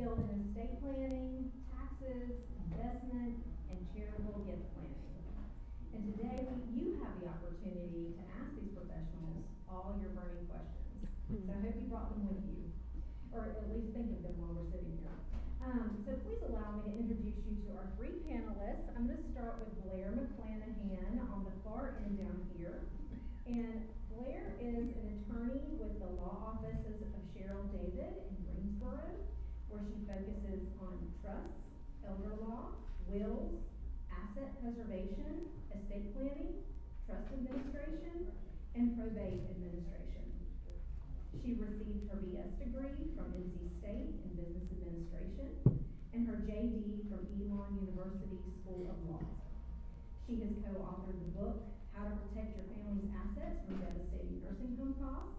skilled in estate planning, taxes, investment, and charitable gift planning. And today, you have the opportunity to ask these professionals all your burning questions. So I hope you brought them with you, or at least think of them while we're sitting here. So please allow me to introduce you to our three panelists. I'm going to start with Blair McClanahan on the far end down here. And Blair is an attorney with the law offices of Cheryl David in Greensboro, where she focuses on trusts, elder law, wills, asset preservation, estate planning, trust administration, and probate administration. She received her BS degree from NC State in Business Administration and her JD from Elon University School of Law. She has co-authored the book, How to Protect Your Family's Assets from Devastating Nursing Home Costs,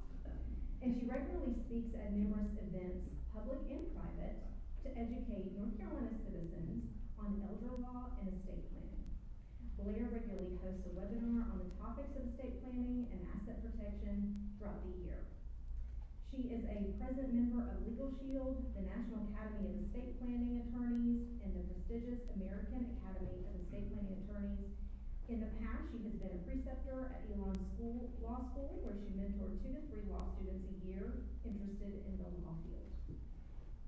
and she regularly speaks at numerous events, public and private, to educate North Carolina citizens on elder law and estate planning. Blair regularly hosts a webinar on the topics of estate planning and asset protection throughout the year. She is a present member of Legal Shield, the National Academy of Estate Planning Attorneys, and the prestigious American Academy of Estate Planning Attorneys. In the past, she has been a preceptor at Elon Law School, where she mentored 2 to 3 law students a year interested in the law field.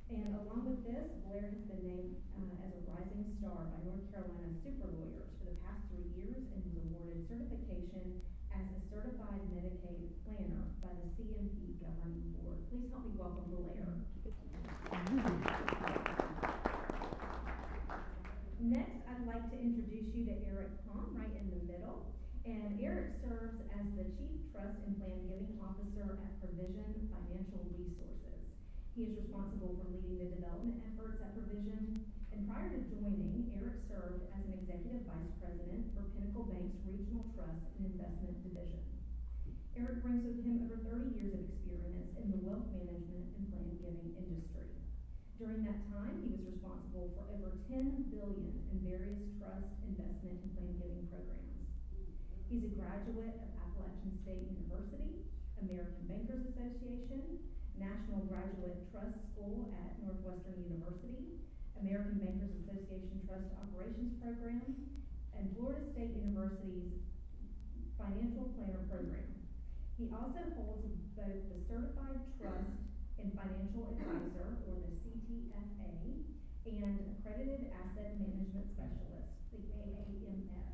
And along with this, Blair has been named as a rising star by North Carolina super lawyers for the past 3 years and was awarded certification as a certified Medicaid planner by the CMP Governing Board. Please help me welcome Blair. Next, I'd like to introduce you to Eric Palm, right in the middle. And Eric serves as the Chief Trust and Plan Giving Officer at Provision Financial Resources. He is responsible for leading the development efforts at Provision. And prior to joining, Eric served as an Executive Vice President for Pinnacle Bank's Regional Trust and Investment Division. Eric brings with him over 30 years of experience in the wealth management and plan giving industry. During that time, he was responsible for over $10 billion in various trust, investment, and plan giving programs. He's a graduate of Appalachian State University, American Bankers Association, National Graduate Trust School at Northwestern University, American Bankers Association Trust Operations Program, and Florida State University's Financial Planner Program. He also holds both the Certified Trust and Financial Advisor, or the CTFA, and Accredited Asset Management Specialist, the AAMS.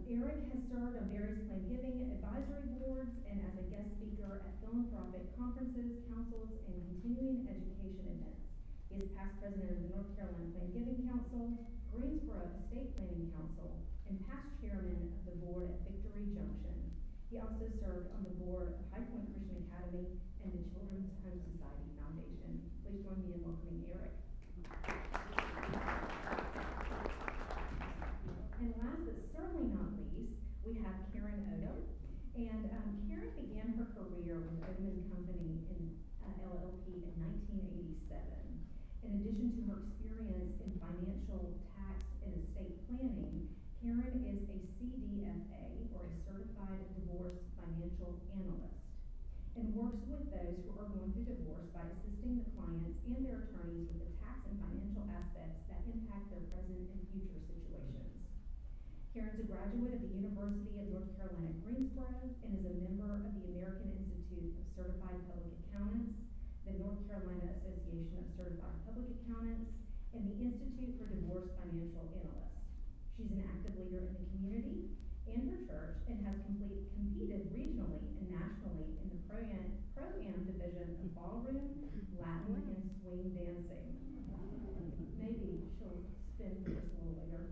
Eric has served on various plan giving advisory boards and as a guest speaker at philanthropic conferences, councils, and continuing education events. He is past president of the North Carolina Plan Giving Council, Greensboro Estate Planning Council, and past chairman of the board at Victory Junction. He also served on the board of High Point Christian Academy and the Children's Home Society Foundation. Please join me in welcoming Eric. And last but certainly not least, we have Karen Odom. And Karen began her career with Odom & Company LLP in 1987. In addition to her experience in financial, tax, and estate planning, Karen is a CDFA, or a Certified Divorce Financial Analyst, and works with those who are going through divorce by assisting the clients and their attorneys with the tax and financial aspects that impact their present and future situations. Karen's a graduate of the University of North Carolina at Greensboro and is a member of the American Institute of Certified Public Accountants, the North Carolina Association of Certified Public Accountants, and the Institute for Divorce Financial Analysts. She's an active leader in the community and her church and has competed regionally and nationally in the Pro-Am division of ballroom, Latin, and swing dancing. Maybe she'll spin for us a little later.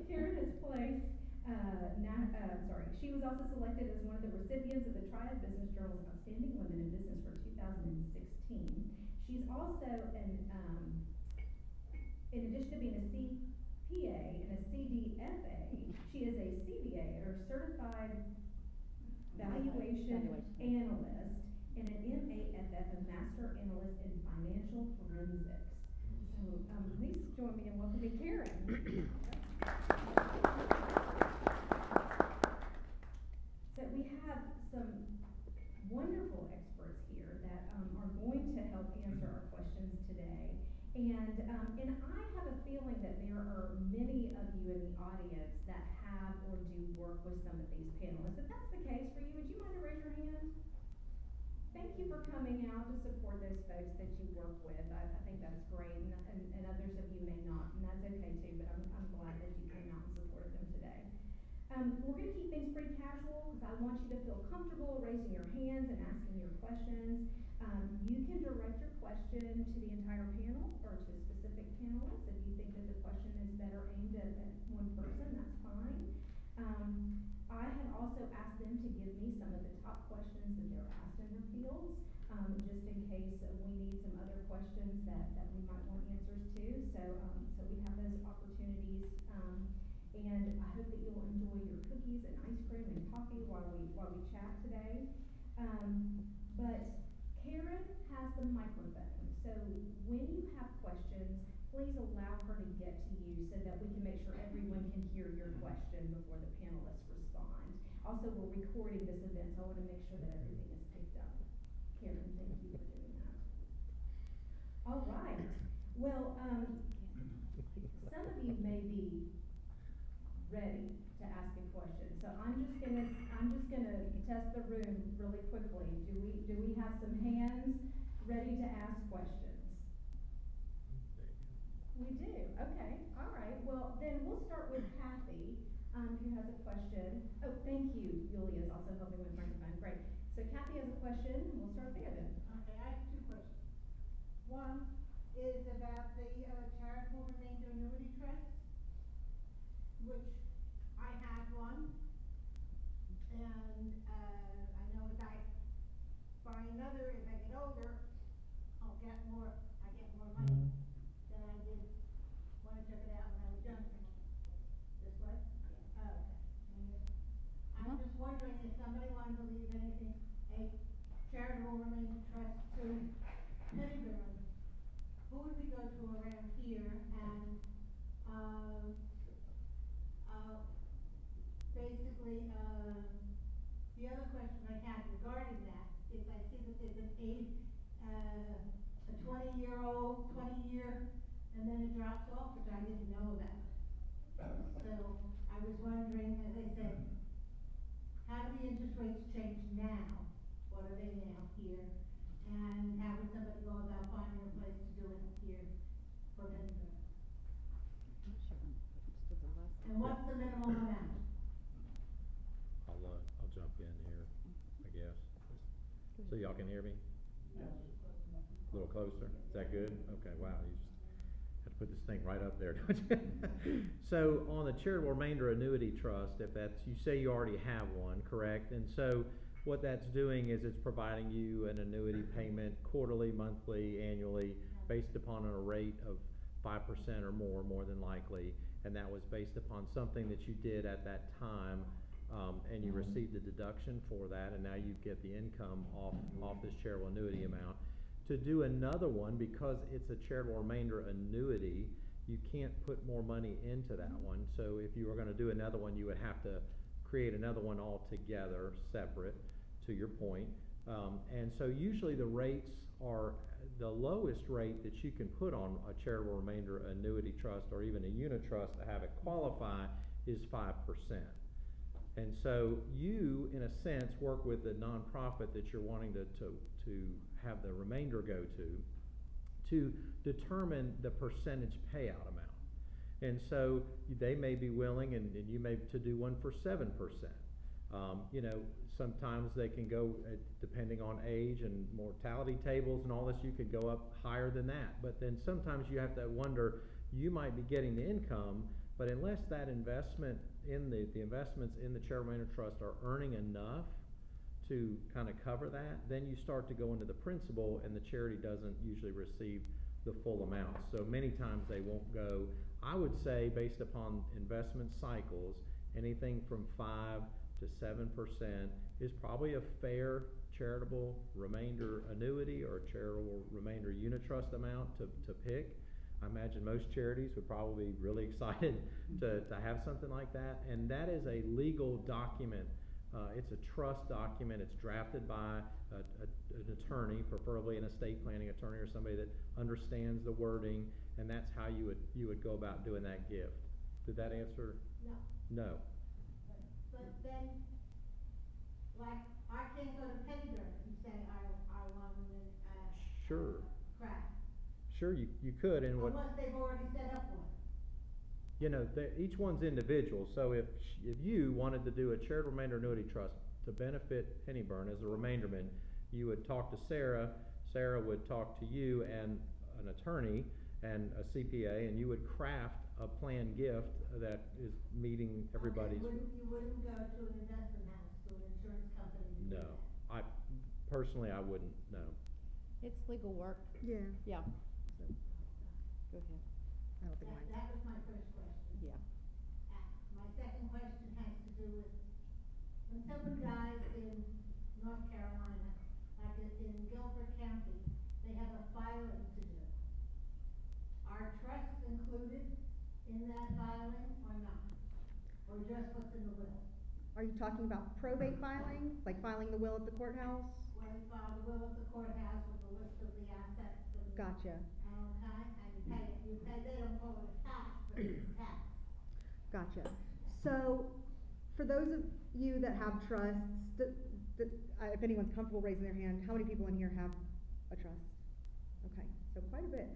Karen has placed, she was also selected as one of the recipients of the Triad Business Journal's Outstanding Women in Business for 2016. She's also in addition to being a CPA and a CDFA, she is a CVA, or Certified Valuation Analyst, and an MAFF, a Master Analyst in Financial Forensics. So please join me in welcoming Karen. So we have some wonderful experts here that are going And I have a feeling that there are many of you in the audience that have or do work with some of these panelists. If that's the case for you, would you mind to raise your hand? Thank you for coming out to support those folks that you work with. I think that's great, and others of you may not, and that's okay too, but I'm glad that you came out and supported them today. We're going to keep things pretty casual because I want you to feel comfortable raising your hands and asking your questions. You can direct your question to the entire panel or to specific panelists. If you think that the question is better aimed at one person, that's fine. I had also asked them to give me some of the top questions that they're asked in their fields, just in case we need some other questions that we might want answers to. So we have those opportunities, and I hope that you'll enjoy your cookies and ice cream and coffee while we chat today. But Karen has the microphone, so when you have questions, please allow her to get to you so that we can make sure everyone can hear your question before the panelists respond. Also, we're recording this event, so I want to make sure that everything is picked up. Karen, thank you for doing that. All right. Well, some of you may be ready to ask a question, so I'm just gonna test the room really quickly. Do we have some hands ready to ask questions? We do. Okay. All right. Well, then we'll start with Kathy, who has a question. Oh, thank you. Julia is also helping with the microphone. Great. So Kathy has a question, and we'll start there then. Okay, I have two questions. One is about the charitable remainder annuity trust, which I have one, and I know as I buy another, as I get older, I get more money than I did when I took it out when I was younger. This way? Yeah. Oh, okay. I'm just wondering if somebody wanted to leave anything, a charitable remainder trust to Pennybyrn, who would we go to around here? And basically, the other question I had regarding that is I see that there's an age, a 20-year, and then it drops off, which I didn't know about. So I was wondering, as I said, how do the interest rates change now? What are they now here? And how would somebody go about finding a place to do it here for Pennybyrn? And what's the minimum amount? I'll jump in here, I guess. So y'all can hear me? Yes. A little closer? Is that good? Okay, wow, you just have to put this thing right up there, don't you? So on the charitable remainder annuity trust, if that's, you say you already have one, correct? And so what that's doing is it's providing you an annuity payment quarterly, monthly, annually, based upon a rate of 5% or more than likely. And that was based upon something that you did at that time, and you received a deduction for that, and now you get the income off this charitable annuity amount. To do another one, because it's a charitable remainder annuity, you can't put more money into that one. So if you were going to do another one, you would have to create another one altogether, separate, to your point. And so usually the rates are, the lowest rate that you can put on a charitable remainder annuity trust or even a unit trust to have it qualify is 5%. And so you, in a sense, work with the nonprofit that you're wanting to have the remainder go to determine the percentage payout amount. And so they may be willing, and you may to do one for 7%. You know, sometimes they can go, depending on age and mortality tables and all this, you could go up higher than that. But then sometimes you have to wonder, you might be getting the income, but unless that investment in the investments in the charitable remainder trust are earning enough to kind of cover that, then you start to go into the principal, and the charity doesn't usually receive the full amount. So many times they won't go. I would say, based upon investment cycles, anything from 5 to 7% is probably a fair charitable remainder annuity or charitable remainder unit trust amount to pick. I imagine most charities would probably be really excited to have something like that, and that is a legal document It's a trust document. It's drafted by an attorney, preferably an estate planning attorney or somebody that understands the wording, and that's how you would go about doing that gift. Did that answer? No. No. But then, like, I can't go to Pennybyrn and say I want them in, Sure. craft. Sure, you could, and what, Unless they've already set up one. you know, each one's individual, so if you wanted to do a charitable remainder annuity trust to benefit Pennybyrn as a remainderman, you would talk to Sarah, Sarah would talk to you and an attorney and a CPA, and you would craft a planned gift that is meeting everybody's. Okay, you wouldn't go to an investment house, to an insurance company to do No, that? personally, I wouldn't, no. It's legal work, Yeah, yeah. So, go ahead, I don't think mine. That was my first question. yeah. My second question has to do with, when someone dies in North Carolina, like in Guilford County, they have a filing to do. Are trusts included in that filing or not? Or just what's in the will? Are you talking about probate filing, like filing the will at the courthouse? When you file the will at the courthouse with a list of the assets and. Gotcha, Okay, and you pay, they don't call it a tax, but it's a tax. gotcha. So, for those of you that have trusts, if anyone's comfortable raising their hand, how many people in here have a trust? Okay, so quite a bit.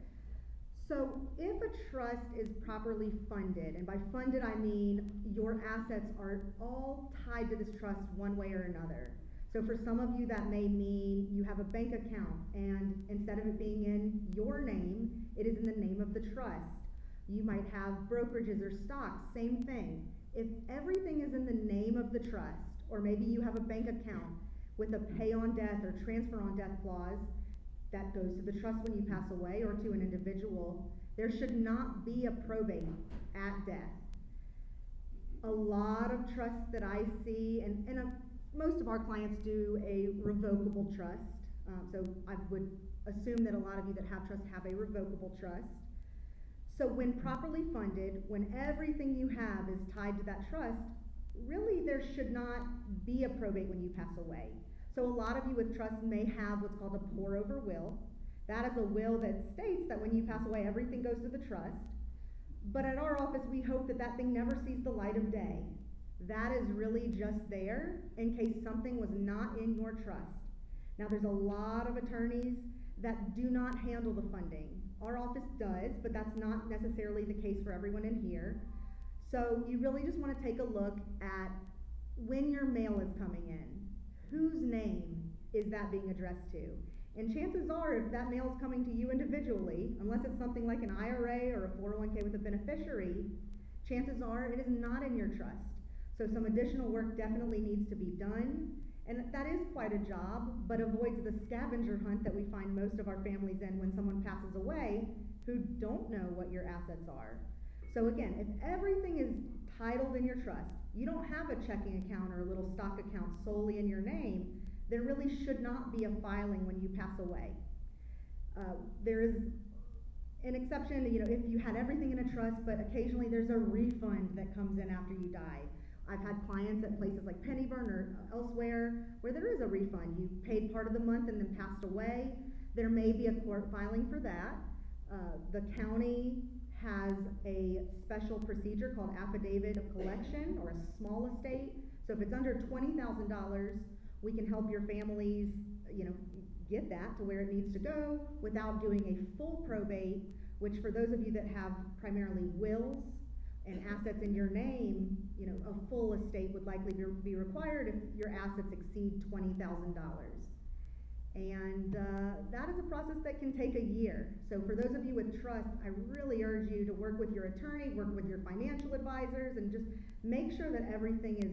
So, if a trust is properly funded, and by funded I mean your assets are all tied to this trust one way or another. So for some of you that may mean you have a bank account, and instead of it being in your name, it is in the name of the trust. You might have brokerages or stocks, same thing. If everything is in the name of the trust, or maybe you have a bank account with a pay on death or transfer on death clause that goes to the trust when you pass away or to an individual, there should not be a probate at death. A lot of trusts that I see, and most of our clients do a revocable trust. So I would assume that a lot of you that have trusts have a revocable trust. So when properly funded, when everything you have is tied to that trust, really there should not be a probate when you pass away. So a lot of you with trusts may have what's called a pour-over will. That is a will that states that when you pass away, everything goes to the trust. But at our office, we hope that that thing never sees the light of day. That is really just there in case something was not in your trust. Now there's a lot of attorneys that do not handle the funding. Our office does, but that's not necessarily the case for everyone in here. So you really just want to take a look at when your mail is coming in. Whose name is that being addressed to? And chances are, if that mail is coming to you individually, unless it's something like an IRA or a 401k with a beneficiary, chances are it is not in your trust. So some additional work definitely needs to be done. And that is quite a job, but avoids the scavenger hunt that we find most of our families in when someone passes away who don't know what your assets are. So again, if everything is titled in your trust, you don't have a checking account or a little stock account solely in your name, there really should not be a filing when you pass away. There is an exception, if you had everything in a trust, but occasionally there's a refund that comes in after you die. I've had clients at places like Pennybyrn or elsewhere where there is a refund. You paid part of the month and then passed away. There may be a court filing for that. The county has a special procedure called affidavit of collection, or a small estate. So if it's under $20,000, we can help your families, get that to where it needs to go without doing a full probate, which for those of you that have primarily wills and assets in your name, a full estate would likely be required if your assets exceed $20,000. And that is a process that can take a year. So for those of you with trust, I really urge you to work with your attorney, work with your financial advisors, and just make sure that everything is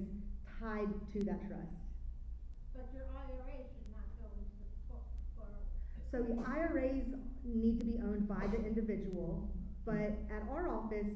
tied to that trust. But your IRA should not go into the So the IRAs need to be owned by the individual, but at our office,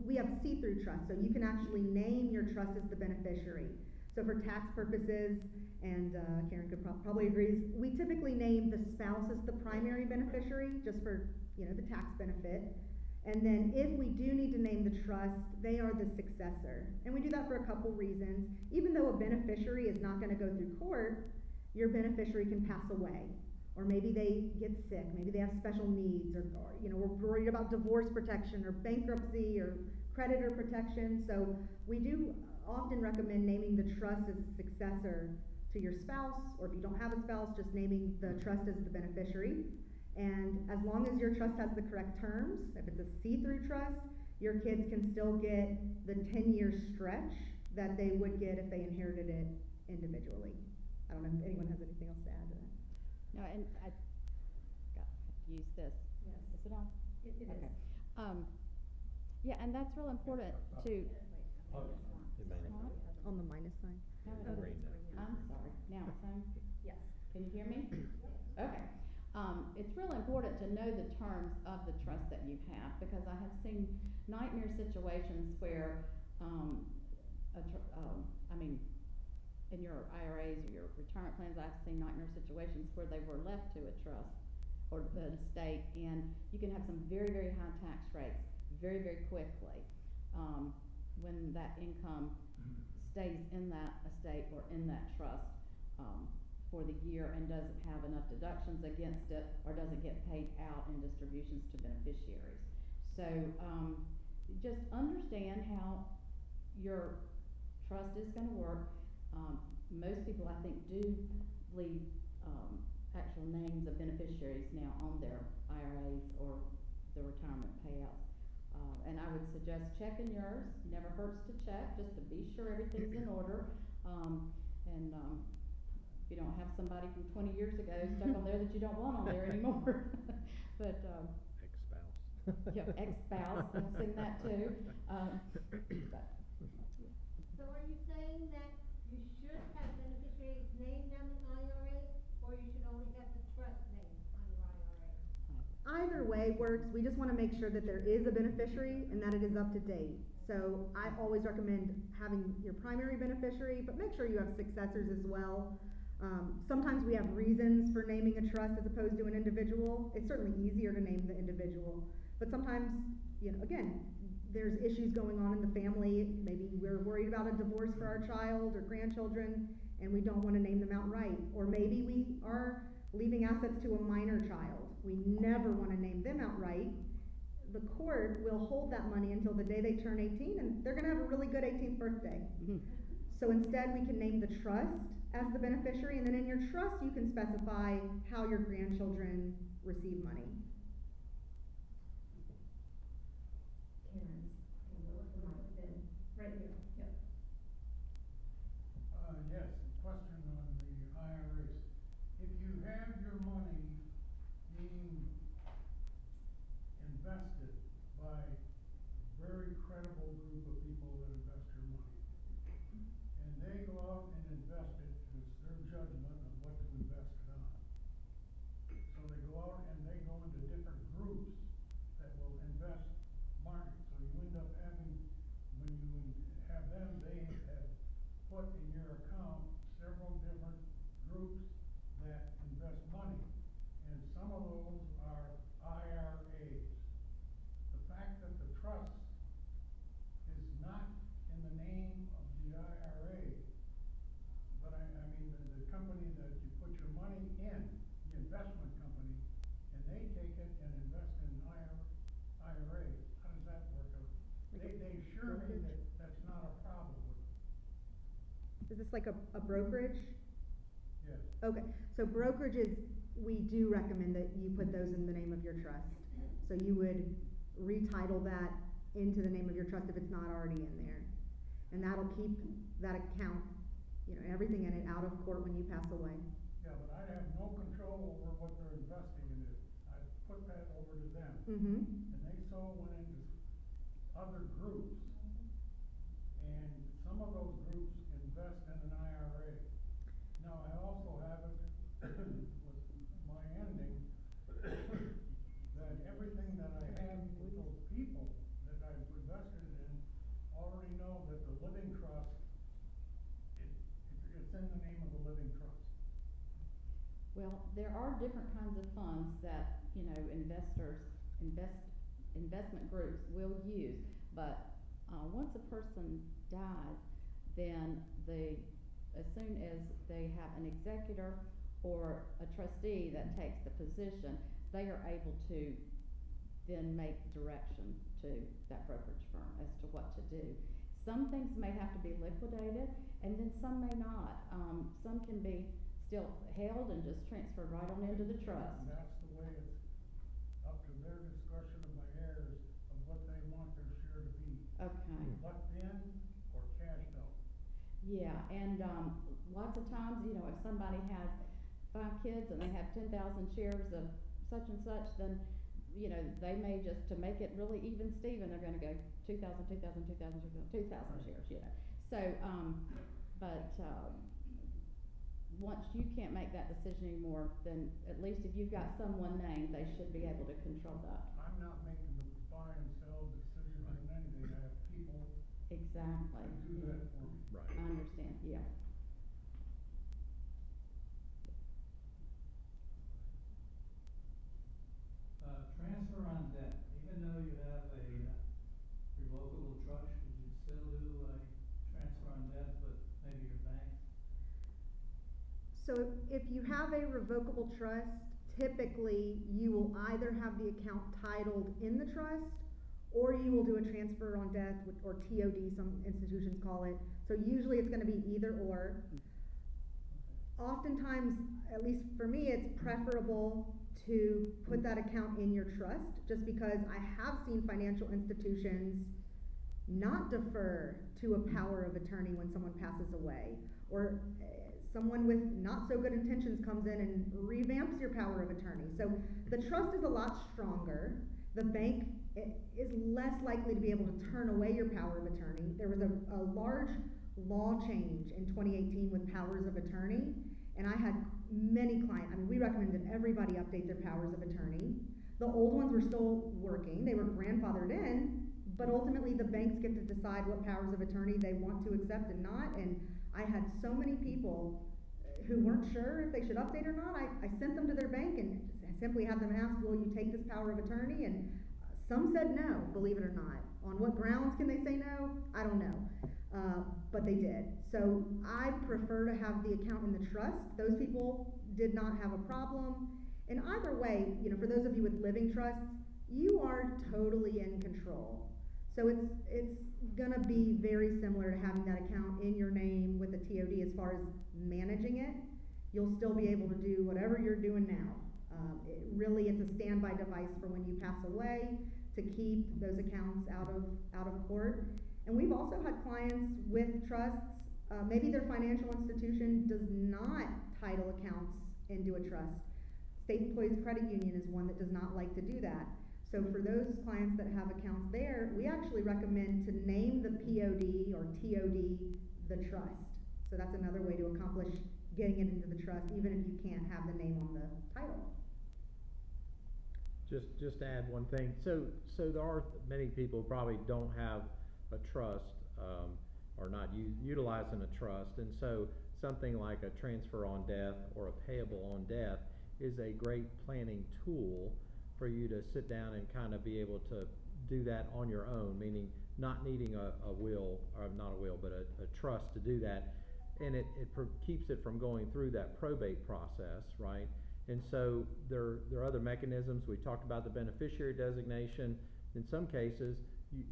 we have see-through trust, so you can actually name your trust as the beneficiary. So for tax purposes, and Karen could probably agrees, we typically name the spouse as the primary beneficiary, just for the tax benefit. And then if we do need to name the trust, they are the successor. And we do that for a couple reasons. Even though a beneficiary is not gonna go through court, your beneficiary can pass away. Or maybe they get sick, maybe they have special needs, or you know, we're worried about divorce protection, or bankruptcy, or creditor protection. So we do often recommend naming the trust as a successor to your spouse, or if you don't have a spouse, just naming the trust as the beneficiary. And as long as your trust has the correct terms, if it's a see-through trust, your kids can still get the 10-year stretch that they would get if they inherited it individually. I don't know if anyone has anything else to add to that. No, and I got to use this. Yes. Is it on? It is. Okay. Yeah, and that's real important to. It may not. On the minus sign. No, it Green isn't. now. I'm sorry. Now it's on. Yes. Can you hear me? Okay. It's really important to know the terms of the trust that you have, because I have seen nightmare situations where, in your IRAs or your retirement plans, I've seen nightmare situations where they were left to a trust or an estate, and you can have some very, very high tax rates very, very quickly, when that income stays in that estate or in that trust, for the year and doesn't have enough deductions against it or doesn't get paid out in distributions to beneficiaries. So, just understand how your trust is gonna work. Most people, I think, do leave, actual names of beneficiaries now on their IRAs or the retirement payouts. And I would suggest checking yours. Never hurts to check, just to be sure everything's in order. If you don't have somebody from 20 years ago stuck on there that you don't want on there anymore. But, Ex-spouse. yeah, ex-spouse, I've seen that too. So are you saying that you should have beneficiaries named on the IRA, or you should only have the trust name on your IRA? Either way works. We just wanna make sure that there is a beneficiary and that it is up to date. So I always recommend having your primary beneficiary, but make sure you have successors as well. Sometimes we have reasons for naming a trust as opposed to an individual. It's certainly easier to name the individual, but sometimes, you know, again, there's issues going on in the family. Maybe we're worried about a divorce for our child or grandchildren, and we don't wanna name them outright. Or maybe we are leaving assets to a minor child. We never wanna name them outright. The court will hold that money until the day they turn 18, and they're gonna have a really good 18th birthday. So instead, we can name the trust as the beneficiary, and then in your trust, you can specify how your grandchildren receive money. Karen's, right here, yep. Yes, question on the IRAs. If you have your money being invested by a very credible group of people that invest your money, and they go out and invest it, and it's their judgment of what to invest it on. So they go out and they go into different groups that will invest money. So you end up having, when you have them, they have put in your account several different groups that invest money. And some of those are IRAs. The fact that the trust is not in the name of the IRA, but I mean, the company that you put your money in, the investment company, and they take it and invest in IRAs, how does that work out? They assure me that that's not a problem with it. Is this like a brokerage? Yes. Okay, so brokerages, we do recommend that you put those in the name of your trust. So you would retitle that into the name of your trust if it's not already in there. And that'll keep that account, you know, everything in it out of court when you pass away. Yeah, but I have no control over what they're investing in it. I put that over to them. Mm-hmm. And they so went into other groups. And some of those groups invest in an IRA. Now, I also have it with my ending, that everything that I have with those people that I've invested in already know that the living trust, it's in the name of the living trust. Well, there are different kinds of funds that, you know, investors invest investment groups will use. But, once a person dies, then as soon as they have an executor or a trustee that takes the position, they are able to then make direction to that brokerage firm as to what to do. Some things may have to be liquidated, and then some may not. Some can be still held and just transferred right on into the trust. And that's the way it's up to their discretion of my heirs of what they want their share to be. Okay. What in or cashed out. Yeah, and, lots of times, you know, if somebody has 5 kids and they have 10,000 shares of such and such, then, you know, they may just, to make it really even Steven, they're gonna go 2,000 shares, you know. So, once you can't make that decision anymore, then at least if you've got someone named, they should be able to control that. I'm not making the buy and sell decisions on anything. I have people Exactly. to do that for me. Right. I understand, yeah. Transfer on debt, even though you have a revocable trust, would you still do a transfer on debt with maybe your bank? So if you have a revocable trust, typically you will either have the account titled in the trust, or you will do a transfer on death, or TOD, some institutions call it. So usually it's gonna be either or. Oftentimes, at least for me, it's preferable to put that account in your trust, just because I have seen financial institutions not defer to a power of attorney when someone passes away, or someone with not so good intentions comes in and revamps your power of attorney. So the trust is a lot stronger. The bank is less likely to be able to turn away your power of attorney. There was a large law change in 2018 with powers of attorney, and I had many clients, I mean, we recommended everybody update their powers of attorney. The old ones were still working, they were grandfathered in, but ultimately the banks get to decide what powers of attorney they want to accept and not, and I had so many people who weren't sure if they should update or not. I sent them to their bank and simply had them ask, will you take this power of attorney? And some said no, believe it or not. On what grounds can they say no? I don't know. But they did. So I prefer to have the account in the trust. Those people did not have a problem. And either way, you know, for those of you with living trusts, you are totally in control. So it's gonna be very similar to having that account in your name with a TOD as far as managing it. You'll still be able to do whatever you're doing now. It's a standby device for when you pass away, to keep those accounts out of court. And we've also had clients with trusts, maybe their financial institution does not title accounts into a trust. State Employees Credit Union is one that does not like to do that. So for those clients that have accounts there, we actually recommend to name the POD or TOD the trust. So that's another way to accomplish getting it into the trust, even if you can't have the name on the title. Just to add one thing, so there are many people who probably don't have a trust, or not utilizing a trust, and so something like a transfer on death or a payable on death is a great planning tool for you to sit down and kind of be able to do that on your own, meaning not needing a will, or not a will, but a trust to do that, and it keeps it from going through that probate process, right? And so there are other mechanisms. We talked about the beneficiary designation. In some cases,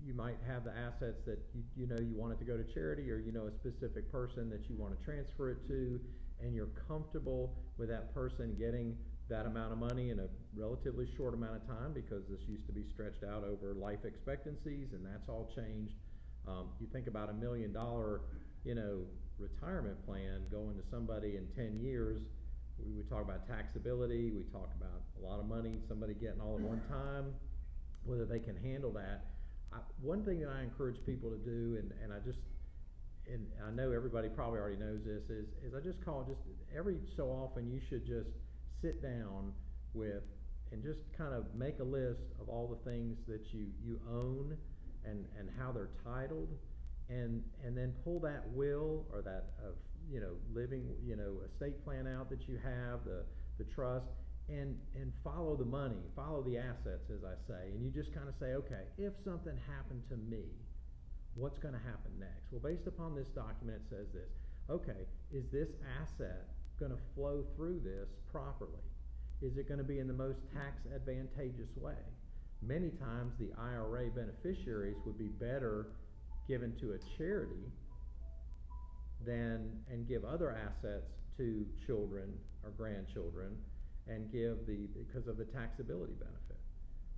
you might have the assets that you know you want it to go to charity, or you know a specific person that you want to transfer it to, and you're comfortable with that person getting that amount of money in a relatively short amount of time, because this used to be stretched out over life expectancies, and that's all changed. You think about $1 million, retirement plan going to somebody in 10 years. We talk about taxability, we talk about a lot of money, somebody getting all at one time, whether they can handle that. One thing that I encourage people to do, and I know everybody probably already knows this, is I just call just every so often you should just sit down with and just kind of make a list of all the things that you own and how they're titled, and then pull that will or that living estate plan out that you have, the trust, and follow the money, follow the assets, as I say, and you just kind of say, okay, if something happened to me, what's going to happen next? Well, based upon this document, it says this. Okay, is this asset going to flow through this properly? Is it going to be in the most tax advantageous way? Many times the IRA beneficiaries would be better given to a charity and give other assets to children or grandchildren and because of the taxability benefit.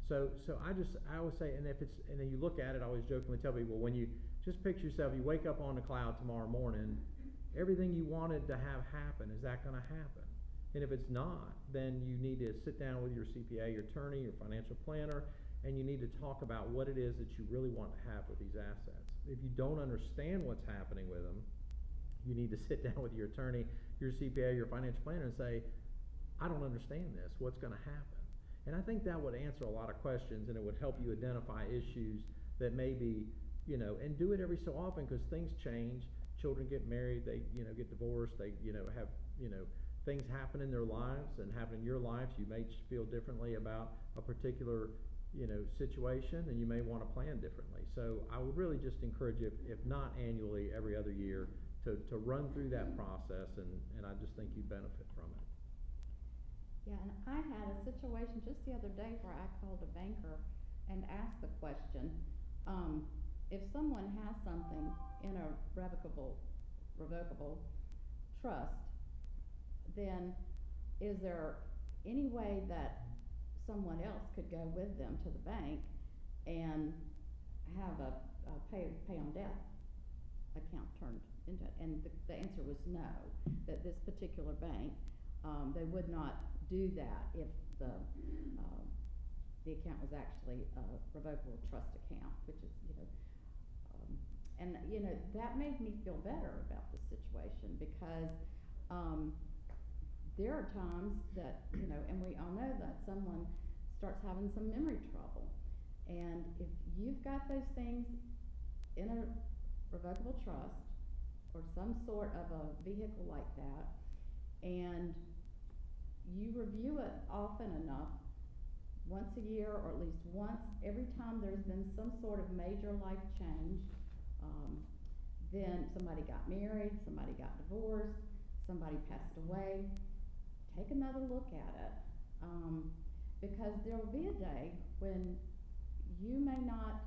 So I always say, and then you look at it, I always jokingly tell people, when you just picture yourself, you wake up on the cloud tomorrow morning, everything you wanted to have happen, is that going to happen? And if it's not, then you need to sit down with your CPA, your attorney, your financial planner, and you need to talk about what it is that you really want to have with these assets. If you don't understand what's happening with them, you need to sit down with your attorney, your CPA, your financial planner, and say, I don't understand this. What's going to happen? And I think that would answer a lot of questions, and it would help you identify issues that maybe, and do it every so often, because things change. Children get married, they, get divorced, they, have, things happen in their lives and happen in your life. You may feel differently about a particular, situation, and you may want to plan differently. So I would really just encourage you, if not annually, every other year, to run through that process, and I just think you'd benefit from it. Yeah, and I had a situation just the other day where I called a banker and asked the question, if someone has something in a revocable trust, then is there any way that someone else could go with them to the bank and have a pay on death account turned into it? And the answer was no, that this particular bank, they would not do that if the account was actually a revocable trust account, which is, and that made me feel better about the situation, because there are times that, and we all know that someone starts having some memory trouble, and if you've got those things in a revocable trust or some sort of a vehicle like that, and you review it often enough, once a year or at least once every time there's been some sort of major life change, then somebody got married, somebody got divorced, somebody passed away, take another look at it, because there will be a day when you may not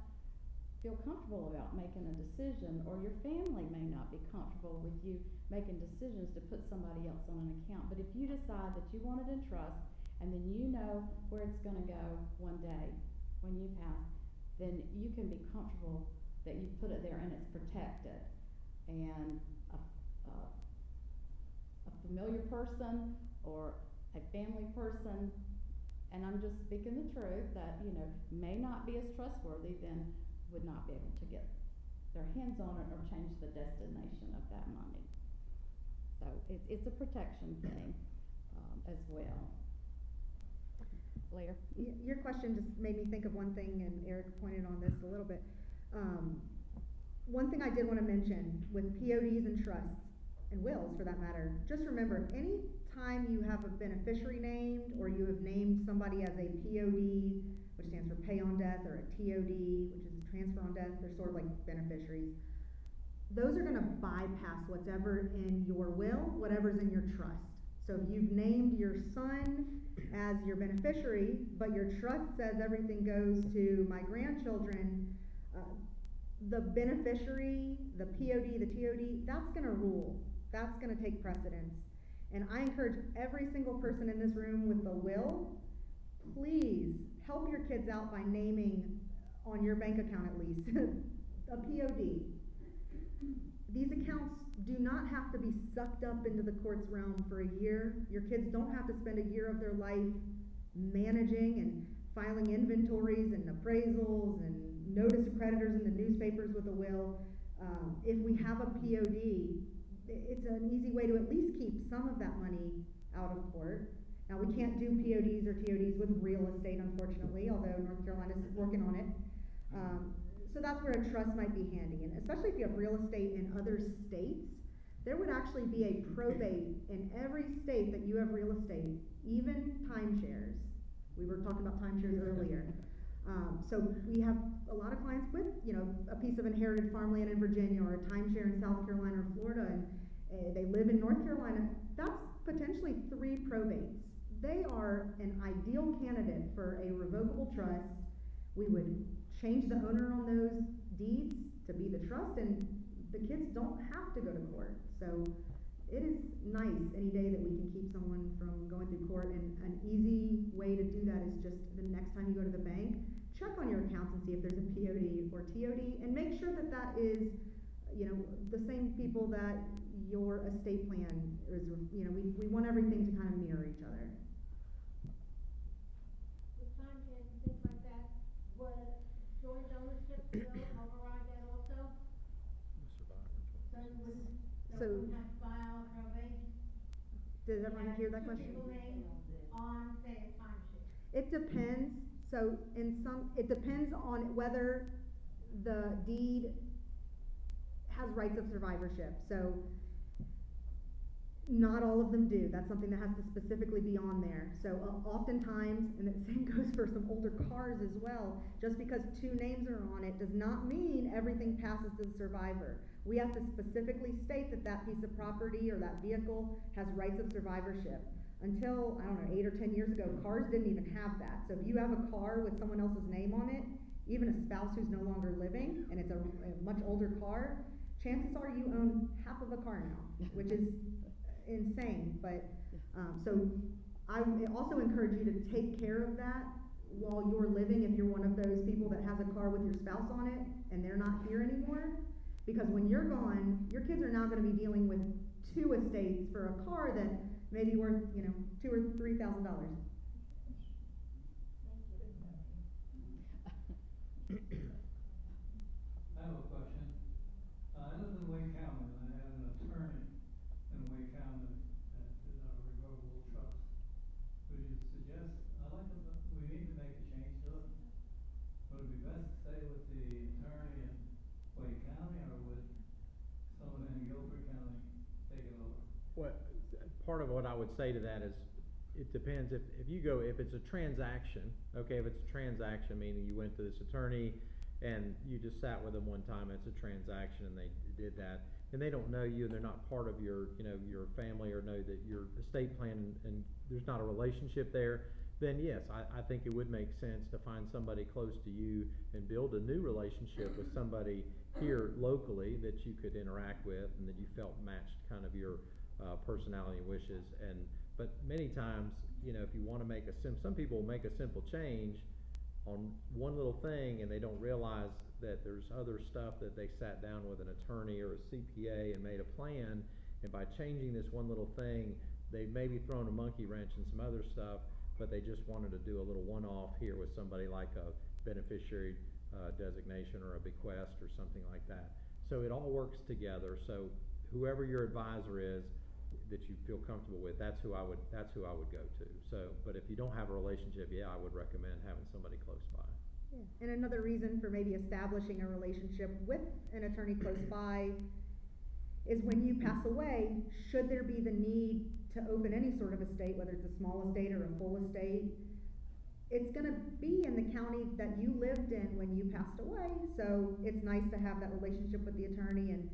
feel comfortable about making a decision, or your family may not be comfortable with you making decisions to put somebody else on an account. But if you decide that you want it in trust, and then you know where it's going to go one day when you pass, then you can be comfortable that you put it there and it's protected. And a familiar person or a family person, and I'm just speaking the truth, that may not be as trustworthy, then would not be able to get their hands on it or change the destination of that money. So it's a protection thing as well. Blair? Your question just made me think of one thing, and Eric pointed on this a little bit. One thing I did want to mention with PODs and trusts, and wills for that matter, just remember, any time you have a beneficiary named, or you have named somebody as a POD, which stands for pay on death, or a TOD, which is a transfer on death, they're sort of like beneficiaries. Those are going to bypass whatever in your will, whatever's in your trust. So if you've named your son as your beneficiary, but your trust says everything goes to my grandchildren, the beneficiary, the POD, the TOD, that's going to rule. That's going to take precedence. And I encourage every single person in this room with the will, please help your kids out by naming, on your bank account at least, a POD. These accounts do not have to be sucked up into the court's realm for a year. Your kids don't have to spend a year of their life managing and filing inventories and appraisals and notice of creditors in the newspapers with a will. If we have a POD, it's an easy way to at least keep some of that money out of court. Now, we can't do PODs or TODs with real estate, unfortunately, although North Carolina is working on it. So that's where a trust might be handy, and especially if you have real estate in other states, there would actually be a probate in every state that you have real estate, even timeshares. We were talking about timeshares earlier. So we have a lot of clients with, you know, a piece of inherited farmland in Virginia or a timeshare in South Carolina or Florida, and they live in North Carolina. That's potentially 3 probates. They are an ideal candidate for a revocable trust. We would change the owner on those deeds to be the trust, and the kids don't have to go to court. So it is nice any day that we can keep someone from going through court, and an easy way to do that is just the next time you go to the bank, check on your accounts and see if there's a POD or TOD, and make sure that that is, you know, the same people that your estate plan is, you know, we want everything to kind of mirror each other. With timeshares and things like that, would joint ownership still override that also? So you wouldn't, So- wouldn't have to file probate? Does everyone hear that question? Two people named on, say, a timeshare. It depends. So it depends on whether the deed has rights of survivorship. So not all of them do. That's something that has to specifically be on there. So oftentimes, and the same goes for some older cars as well, just because 2 names are on it does not mean everything passes to the survivor. We have to specifically state that that piece of property or that vehicle has rights of survivorship. Until, I don't know, 8 or 10 years ago, cars didn't even have that. So if you have a car with someone else's name on it, even a spouse who's no longer living, and it's a much older car, chances are you own half of a car now, which is insane. But so I also encourage you to take care of that while you're living, if you're one of those people that has a car with your spouse on it and they're not here anymore, because when you're gone, your kids are now going to be dealing with 2 estates for a car that may be worth, you know, $2,000 or $3,000. I have a question. I live in Wake County, and I have an attorney in Wake County that did a revocable trust. Would you suggest, we need to make a change to it. Would it be best to stay with the attorney in Wake County, or would someone in Guilford County take it over? What, part of what I would say to that is, it depends if it's a transaction, okay, if it's a transaction, meaning you went to this attorney and you just sat with them one time, it's a transaction and they did that, and they don't know you and they're not part of your, you know, your family, or know that your estate plan, and there's not a relationship there, then yes, I think it would make sense to find somebody close to you and build a new relationship with somebody here locally that you could interact with and that you felt matched kind of your personality and wishes. But many times, you know, if you want to make some people make a simple change on one little thing and they don't realize that there's other stuff that they sat down with an attorney or a CPA and made a plan, and by changing this one little thing, they maybe thrown a monkey wrench in some other stuff, but they just wanted to do a little one-off here with somebody like a beneficiary designation or a bequest or something like that. So it all works together. So whoever your advisor is that you feel comfortable with, that's who I would go to. So, but if you don't have a relationship, yeah, I would recommend having somebody close by. Yeah. And another reason for maybe establishing a relationship with an attorney close by is when you pass away, should there be the need to open any sort of estate, whether it's a small estate or a full estate, it's going to be in the county that you lived in when you passed away. So it's nice to have that relationship with the attorney, and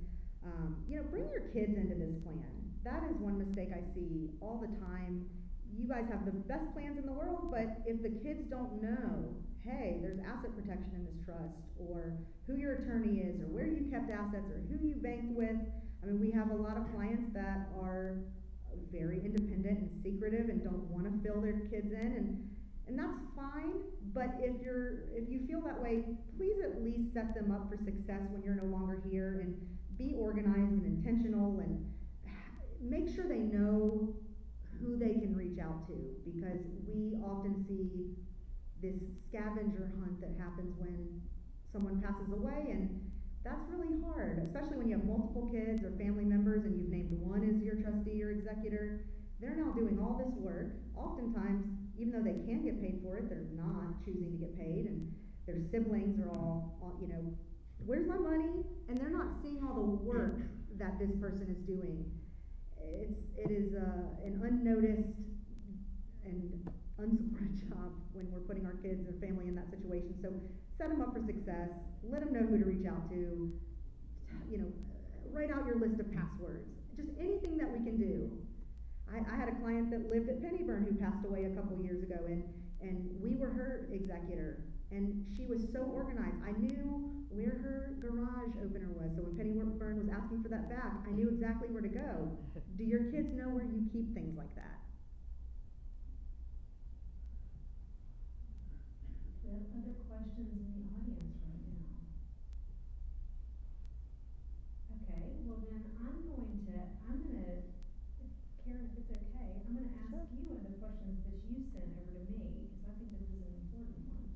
you know, bring your kids into this plan. That is one mistake I see all the time. You guys have the best plans in the world, but if the kids don't know, hey, there's asset protection in this trust, or who your attorney is, or where you kept assets, or who you banked with. I mean, we have a lot of clients that are very independent and secretive and don't want to fill their kids in, and that's fine. But if you feel that way, please at least set them up for success when you're no longer here, and be organized and intentional, and make sure they know who they can reach out to, because we often see this scavenger hunt that happens when someone passes away, and that's really hard, especially when you have multiple kids or family members and you've named one as your trustee or executor. They're now doing all this work. Oftentimes, even though they can get paid for it, they're not choosing to get paid, and their siblings are all, you know, where's my money? And they're not seeing all the work that this person is doing. It is an unnoticed and unsupported job when we're putting our kids or family in that situation. So set them up for success, let them know who to reach out to, write out your list of passwords, just anything that we can do. I had a client that lived at Pennybyrn who passed away a couple years ago, and we were her executor, and she was so organized. I knew where her garage opener was, so when Pennybyrn was asking for that back, I knew exactly where to go. Do your kids know where you keep things like that? Do we have other questions in the audience right now? Okay, well then Karen, if it's okay, I'm gonna ask you one of the questions that you sent over to me, because I think this is an important one.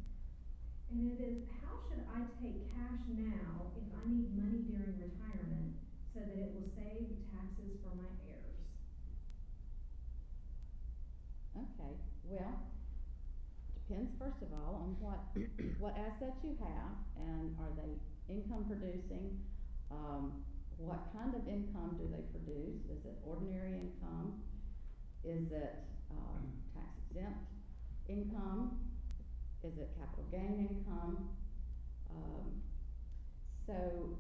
And it is, how should I take cash now if I need money during retirement so that it will save taxes for my heirs? Okay, well, depends first of all on what assets you have, and are they income producing? What kind of income do they produce? Is it ordinary income? Is it tax exempt income? Is it capital gain income? So,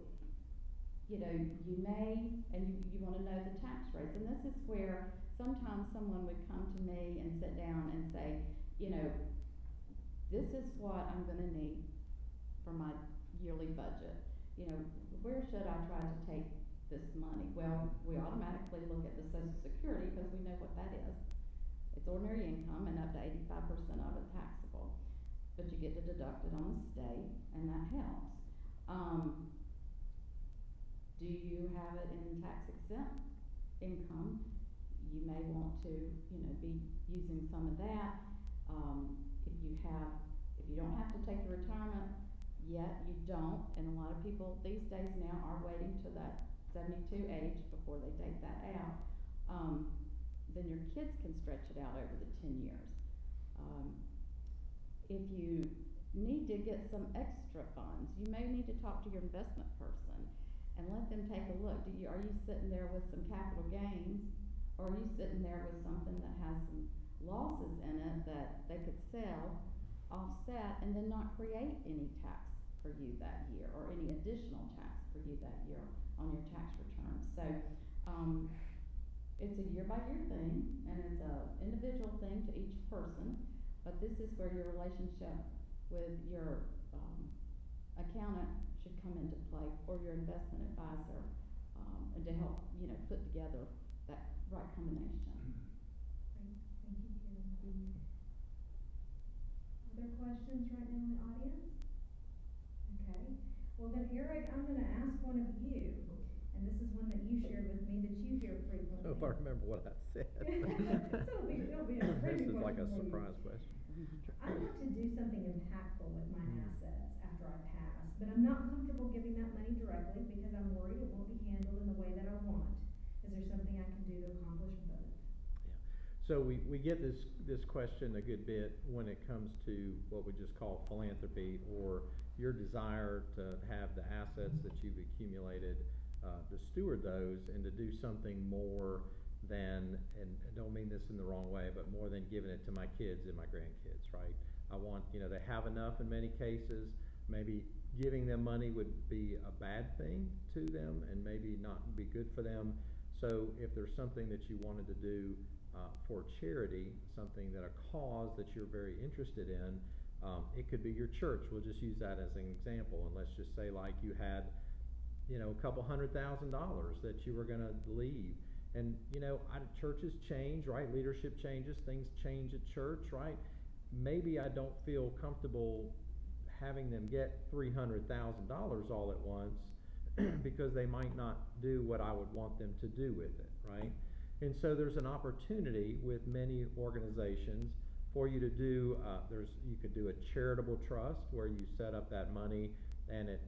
you may, and you want to know the tax rates. And this is where sometimes someone would come to me and sit down and say, this is what I'm going to need for my yearly budget. Where should I try to take this money? Well, we automatically look at the Social Security because we know what that is. It's ordinary income, and up to 85% of it taxable. But you get to deduct it on the state, and that helps. Do you have it in tax exempt income? You may want to, be using some of that. If you don't have to take the retirement yet, you don't, and a lot of people these days now are waiting to that 72 age before they take that out. Then your kids can stretch it out over the 10 years. If you need to get some extra funds, you may need to talk to your investment person and let them take a look. Are you sitting there with some capital gains, or are you sitting there with something that has some losses in it that they could sell, offset, and then not create any tax for you that year, or any additional tax for you that year on your tax return? So it's a year-by-year thing, and it's an individual thing to each person, but this is where your relationship with your accountant should come into play, or your investment advisor, and to help put together that right combination. Great, thank you, Karen. Other questions right now in the audience? Okay, well then, Eric, I'm gonna ask one of you, and this is one that you shared with me that you hear frequently. So if I remember what I said. So it'll be a This pretty is like a question for you. surprise question. I want to do something impactful with my assets after I pass, but I'm not comfortable giving that money directly because I'm worried it won't be handled in the way that I want. Is there something I can do to accomplish both? So we get this question a good bit when it comes to what we just call philanthropy, or your desire to have the assets that you've accumulated, to steward those and to do something more than, and I don't mean this in the wrong way, but more than giving it to my kids and my grandkids, right? I want, they have enough in many cases. Maybe giving them money would be a bad thing to them and maybe not be good for them. So if there's something that you wanted to do for charity, something that a cause that you're very interested in, it could be your church. We'll just use that as an example, and let's just say like you had, a couple $100,000 that you were going to leave. And, churches change, right? Leadership changes, things change at church, right? Maybe I don't feel comfortable having them get $300,000 all at once because they might not do what I would want them to do with it, right? And so there's an opportunity with many organizations for you to do, you could do a charitable trust where you set up that money, and it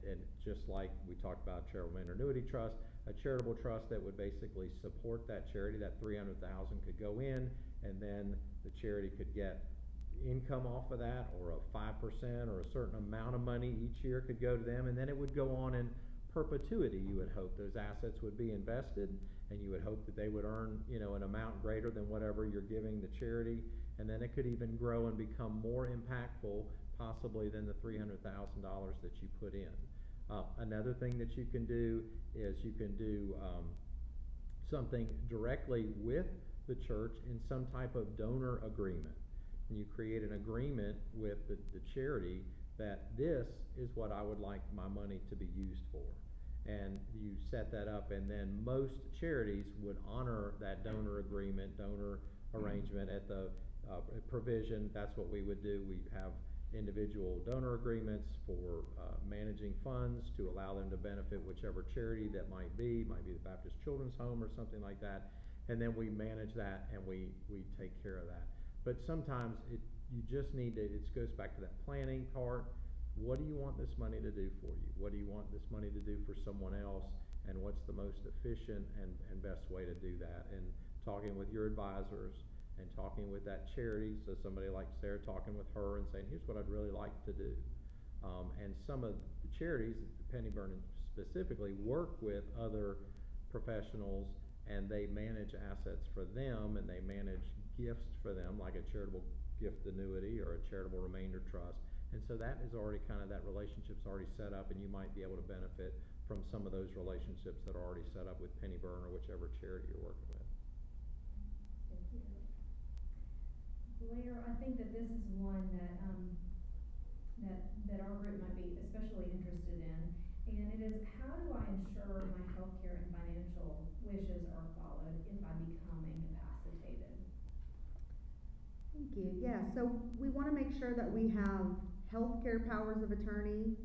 just like we talked about charitable remainder annuity trust, a charitable trust that would basically support that charity. That $300,000 could go in, and then the charity could get, income off of that, or a 5% or a certain amount of money each year could go to them, and then it would go on in perpetuity. You would hope those assets would be invested, and you would hope that they would earn, an amount greater than whatever you're giving the charity, and then it could even grow and become more impactful possibly than the $300,000 that you put in. Another thing that you can do is you can do something directly with the church in some type of donor agreement. And you create an agreement with the charity that this is what I would like my money to be used for. And you set that up, and then most charities would honor that donor agreement, donor arrangement at the provision. That's what we would do. We have individual donor agreements for managing funds to allow them to benefit whichever charity that might be the Baptist Children's Home or something like that, and then we manage that and we take care of that. But sometimes you just need to, it goes back to that planning part. What do you want this money to do for you? What do you want this money to do for someone else? And what's the most efficient and best way to do that? And talking with your advisors and talking with that charity, so somebody like Sarah talking with her and saying, here's what I'd really like to do. And some of the charities, Pennybyrn specifically, work with other professionals, and they manage assets for them, and they manage gifts for them, like a charitable gift annuity or a charitable remainder trust. And so that is already that relationship's already set up, and you might be able to benefit from some of those relationships that are already set up with Pennybyrn or whichever charity you're working with. Thank you. Blair, I think that this is one that our group might be especially interested in, and it is, how do I ensure my healthcare and financial wishes are followed if I become incapacitated? Thank you. Yeah, so we want to make sure that we have healthcare powers of attorney,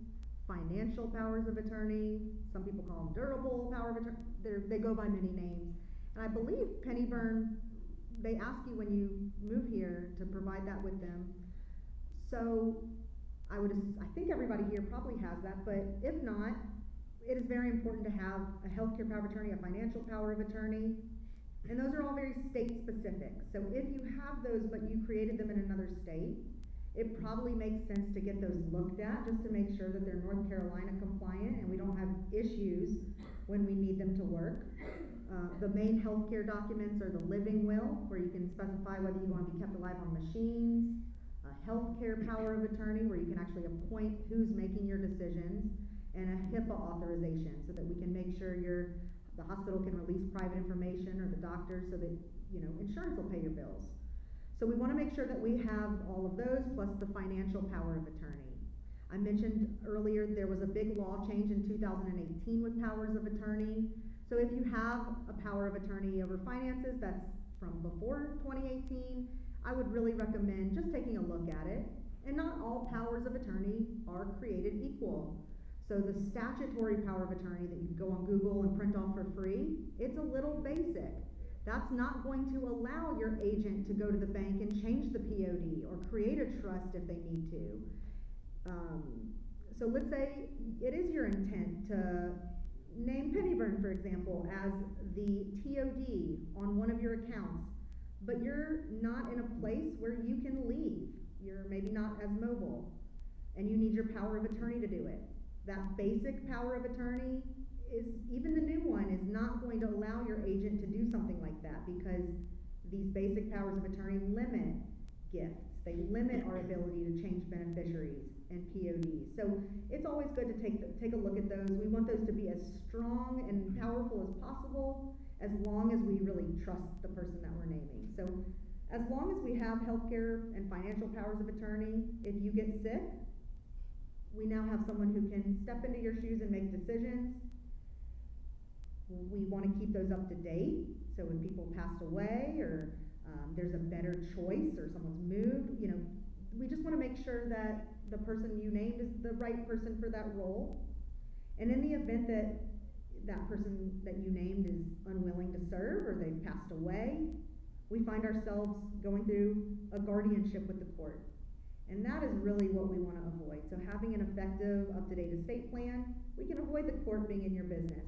financial powers of attorney. Some people call them durable power of attorney. They go by many names. And I believe Pennybyrn, they ask you when you move here to provide that with them. So I think everybody here probably has that, but if not, it is very important to have a healthcare power of attorney, a financial power of attorney, and those are all very state specific. So if you have those but you created them in another state, it probably makes sense to get those looked at just to make sure that they're North Carolina compliant and we don't have issues when we need them to work. The main healthcare documents are the living will, where you can specify whether you want to be kept alive on machines, a healthcare power of attorney, where you can actually appoint who's making your decisions, and a HIPAA authorization, so that we can make sure the hospital can release private information, or the doctor, so that insurance will pay your bills. So we want to make sure that we have all of those, plus the financial power of attorney. I mentioned earlier there was a big law change in 2018 with powers of attorney. So if you have a power of attorney over finances that's from before 2018, I would really recommend just taking a look at it. And not all powers of attorney are created equal. So the statutory power of attorney that you can go on Google and print off for free, it's a little basic. That's not going to allow your agent to go to the bank and change the POD or create a trust if they need to. So let's say it is your intent to name Pennybyrn, for example, as the TOD on one of your accounts, but you're not in a place where you can leave. You're maybe not as mobile, and you need your power of attorney to do it. That basic power of attorney is, even the new one, is not going to allow your agent to do something like that, because these basic powers of attorney limit gifts. They limit our ability to change beneficiaries and PODs. So it's always good to take a look at those. We want those to be as strong and powerful as possible, as long as we really trust the person that we're naming. So as long as we have healthcare and financial powers of attorney, if you get sick, we now have someone who can step into your shoes and make decisions. We want to keep those up to date, so when people passed away, or there's a better choice, or someone's moved, we just want to make sure that the person you named is the right person for that role. And in the event that that person that you named is unwilling to serve, or they've passed away, we find ourselves going through a guardianship with the court. And that is really what we want to avoid. So having an effective, up-to-date estate plan, we can avoid the court being in your business.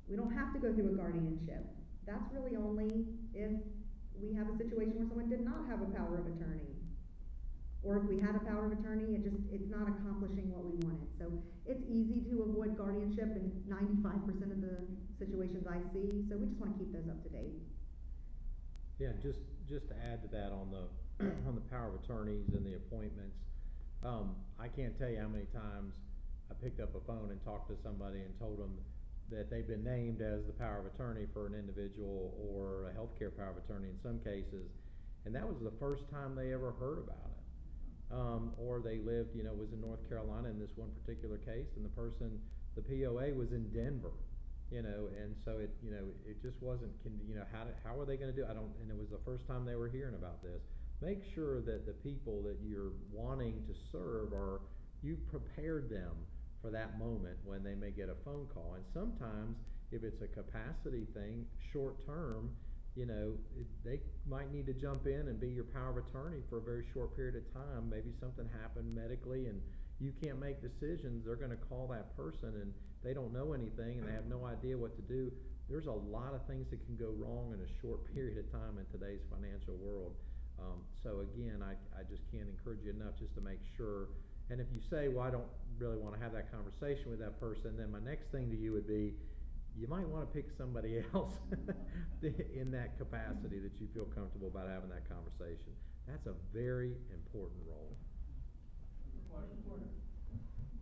We don't have to go through a guardianship. That's really only if we have a situation where someone did not have a power of attorney. or if we had a power of attorney, it's not accomplishing what we wanted. So it's easy to avoid guardianship in 95% of the situations I see, so we just wanna keep those up to date. Yeah, just to add to that on the, on the power of attorneys and the appointments, I can't tell you how many times I picked up a phone and talked to somebody and told them that they've been named as the power of attorney for an individual or a healthcare power of attorney in some cases, and that was the first time they ever heard about it. Or they lived, was in North Carolina in this one particular case, and the person, the POA was in Denver, and so it just wasn't, how are they gonna do it? And it was the first time they were hearing about this. Make sure that the people that you're wanting to serve you've prepared them for that moment when they may get a phone call. And sometimes, if it's a capacity thing, short term, they might need to jump in and be your power of attorney for a very short period of time. Maybe something happened medically and you can't make decisions. They're gonna call that person and they don't know anything and they have no idea what to do. There's a lot of things that can go wrong in a short period of time in today's financial world. So again, I just can't encourage you enough just to make sure. And if you say, well, I don't really want to have that conversation with that person, then my next thing to you would be, you might want to pick somebody else in that capacity that you feel comfortable about having that conversation. That's a very important role.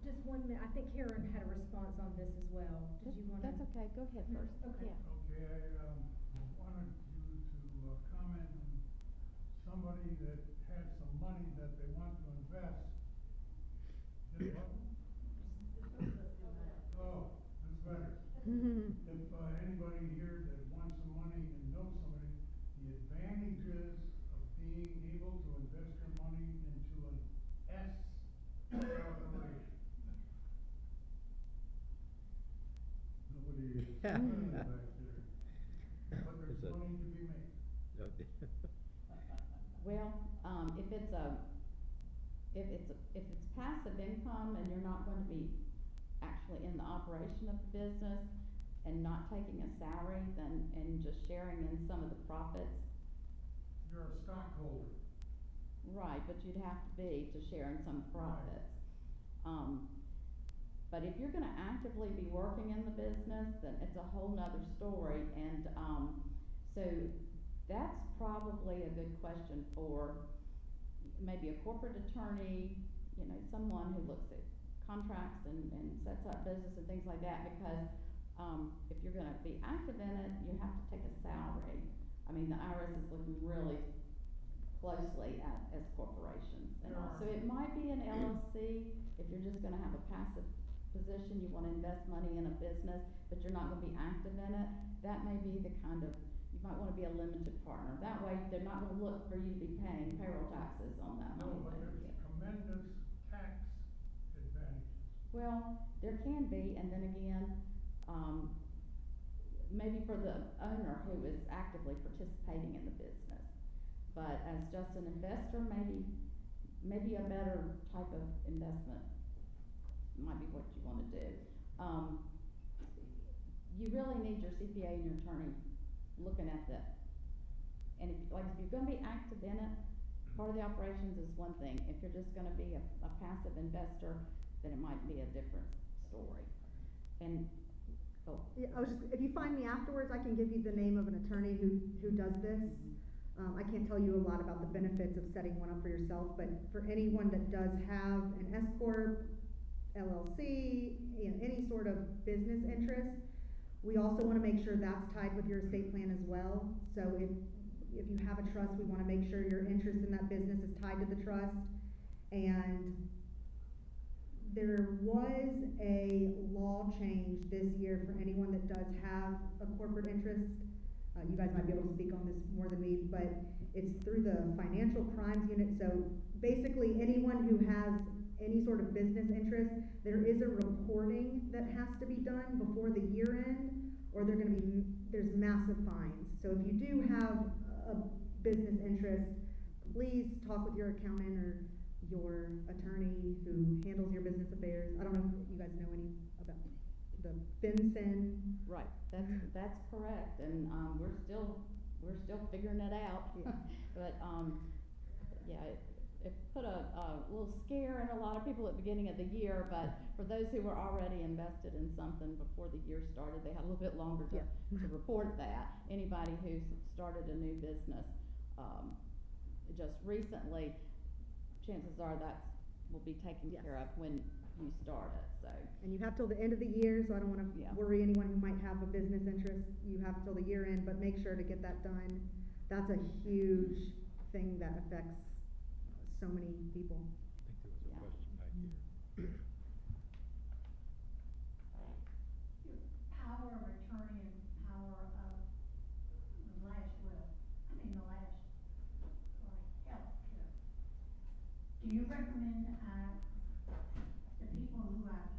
Just 1 minute, I think Karen had a response on this as well. Did you want to? That's okay, go ahead first. Okay. Yeah. Okay, I wanted you to comment on somebody that has some money that they want to invest. Did what? Oh, that's better. If anybody here that wants some money and knows somebody, the advantages of being able to invest your money into an S corporation. Nobody is back there, but there's money to be made. Well, if it's passive income and you're not going to be actually in the operation of the business and not taking a salary, and just sharing in some of the profits. You're a stockholder. Right, but you'd have to be to share in some profits. But if you're gonna actively be working in the business, then it's a whole nother story, and, so that's probably a good question for maybe a corporate attorney, someone who looks at contracts and sets up business and things like that, because, if you're gonna be active in it, you have to take a salary. I mean, the IRS is looking really closely at S corporations and all. So it might be an LLC, if you're just gonna have a passive position, you wanna invest money in a business, but you're not gonna be active in it, that may be the kind of, you might wanna be a limited partner. That way, they're not gonna look for you to be paying payroll taxes on that money. No, but there's tremendous tax advantages. Well, there can be, and then again, maybe for the owner who is actively participating in the business. But as just an investor, maybe a better type of investment might be what you wanna do. You really need your CPA and your attorney looking at and if you're gonna be active in it, part of the operations is one thing. If you're just gonna be a passive investor, then it might be a different story. And, Yeah, if you find me afterwards, I can give you the name of an attorney who does this. I can't tell you a lot about the benefits of setting one up for yourself, but for anyone that does have an S corp, LLC, any sort of business interest, we also wanna make sure that's tied with your estate plan as well. So if you have a trust, we wanna make sure your interest in that business is tied to the trust. And there was a law change this year for anyone that does have a corporate interest. You guys might be able to speak on this more than me, but it's through the financial crimes unit. So basically, anyone who has any sort of business interest, there is a reporting that has to be done before the year end, or there's massive fines. So if you do have a business interest, please talk with your accountant or your attorney who handles your business affairs. I don't know if you guys know any about the FinCEN. right, that's correct, and, we're still figuring it out. Yeah. But, yeah, it put a little scare in a lot of people at the beginning of the year, but for those who were already invested in something before the year started, they had a little bit longer to report that. Anybody who's started a new business, just recently, chances are that will be taken Yes. care of when you start it, so. And you have till the end of the year, so I don't wanna Yeah. worry anyone who might have a business interest. You have till the year end, but make sure to get that done. That's a huge thing that affects so many people. I think there was a Yeah. question back here. Your power of attorney and power of the last will, the last, healthcare. Do you recommend, the people who have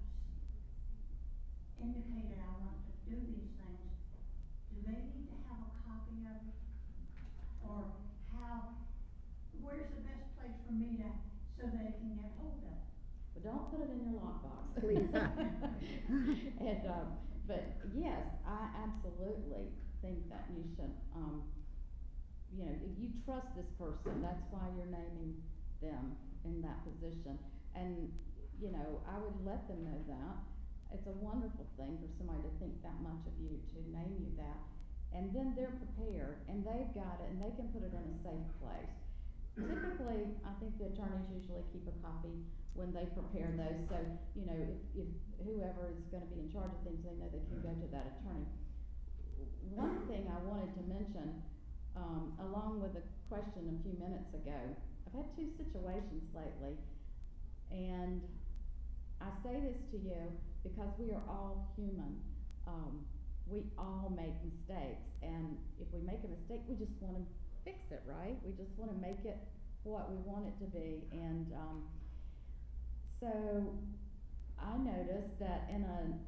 indicated I want to do these things, do they need to have a copy of it? Or where's the best place for me to, so they can get hold of it? But don't put it in your lockbox. Please. And, but yes, I absolutely think that you should, you know, if you trust this person, that's why you're naming them in that position. And, you know, I would let them know that. It's a wonderful thing for somebody to think that much of you, to name you that. And then they're prepared, and they've got it, and they can put it in a safe place. Typically, I think the attorneys usually keep a copy when they prepare those, so, you know, if whoever is gonna be in charge of things, they know they can go to that attorney. One thing I wanted to mention, along with a question a few minutes ago, I've had two situations lately, and I say this to you because we are all human. We all make mistakes, and if we make a mistake, we just wanna fix it, right? We just wanna make it what we want it to be, and, so I noticed that in a